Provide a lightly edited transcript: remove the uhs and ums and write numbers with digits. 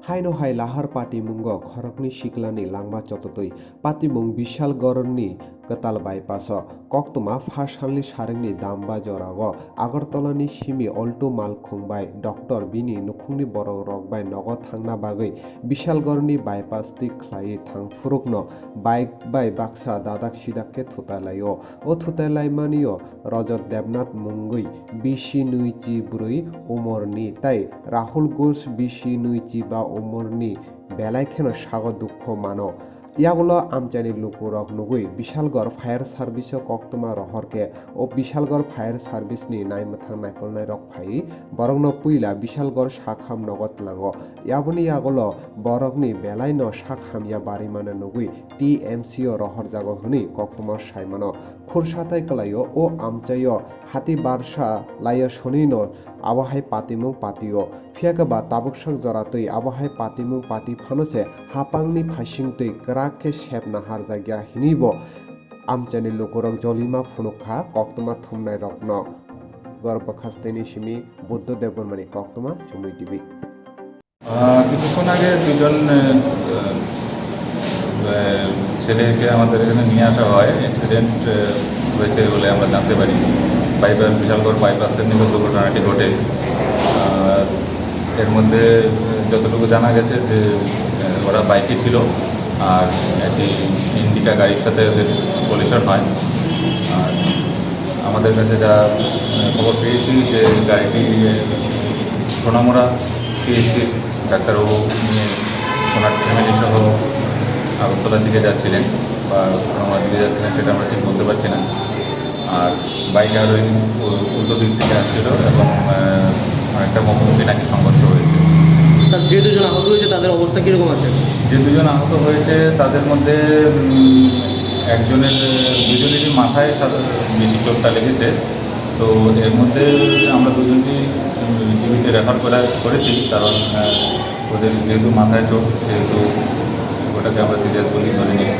haino hai lahar patimungo khorokni siklani langma chototoi patimung Bishalgarhni Katal bypass koktoma pharsalni sarengni damba jorago Agartalani simi Alto Malkhungbai Dr. Bini nukhungni borok rokbai nogo thangna bagui Bishalgarhni bypass ti khlai thangphurukno bike bai baksa dadak sidakke thutalaio o thutalaimaniyo Rajat Devnath mungui bishi nuichi brui umorni tai Rahul Ghosh bishi nuichi ba umorni belai kheno sago dukho mano ইয়াগুলো আমচানি লুকুরক নুগুই Bishalgarh fire service কক্তমা রহরকে ও Bishalgarh fire service নি নাইমাথাং নাইকলনাই রক ফাই বরংনো পুইলা বিশালগড় শাখাম নগত লাঙ্গ ইয়াবনি ইয়াগুলো বরকনি বেলাই ন শাখামিয়া বাড়ি মানে নুগুই টিএমসিও রহর জাগো হনি কক্তমা সাইমানো খুরসাতাই কলাইও ও আমচাইও হাতি বারসা লাইয়া শনিনো আবহাই পাতিমুং পাতিও ফিয়াকাবা তাবুকসক জরাতই আবহাই পাতিমুং পাতি ফানসে হাপাংনি ফাইসিংতই রাকে শেপ নাহার জায়গা হিনিব আমচানি লোকরক জলিমা ফুনুখা কক্তমা থুমনাই রত্ন গর্ব খাস্তেনি সিমি বুদ্ধদেব বর্মণি কক্তমা চুমুই টিভি কিছুক্ষণ আগে দুজন ছেলেকে আমাদের এখানে নিয়ে আসা হয় অ্যাক্সিডেন্ট হয়েছে বলে আমরা জানতে পারি বিশালগড় বাইপাসের নিকট দুর্ঘটনাটি ঘটে এর মধ্যে যতটুকু জানা গেছে যে ওরা বাইকে ছিল আর একটি ইন্ডিকা গাড়ির সাথে ওদের কলিশন হয়। আর আমাদের কাছে যা খবর পেয়েছি যে গাড়িটি সোনামুড়া সিএসসির ডাক্তারবাবু নিয়ে ওনার ফ্যামিলি সহ আগরতলা দিকে যাচ্ছিলেন বা সোনামুড়া দিকে যাচ্ছিলেন সেটা আমরা ঠিক বলতে পারছি না। আর বাইক আর ওই উল্টো দিক থেকে আসছিল এবং অনেকটা মুখোমুখি নাকি সংঘর্ষ হয়েছে। স্যার, যে দুজন আহত হয়েছে তাদের অবস্থা কীরকম আছে? যে দুজন আহত হয়েছে তাদের মধ্যে দুজনেরই মাথায় বেশি চোটটা লেগেছে। তো এর মধ্যে আমরা দুজনকেই টিভিতে রেফার করেছি, কারণ ওদের যেহেতু মাথায় চোট সেহেতু ওটাকে আমরা সিরিয়াস বলেই ধরে নিই।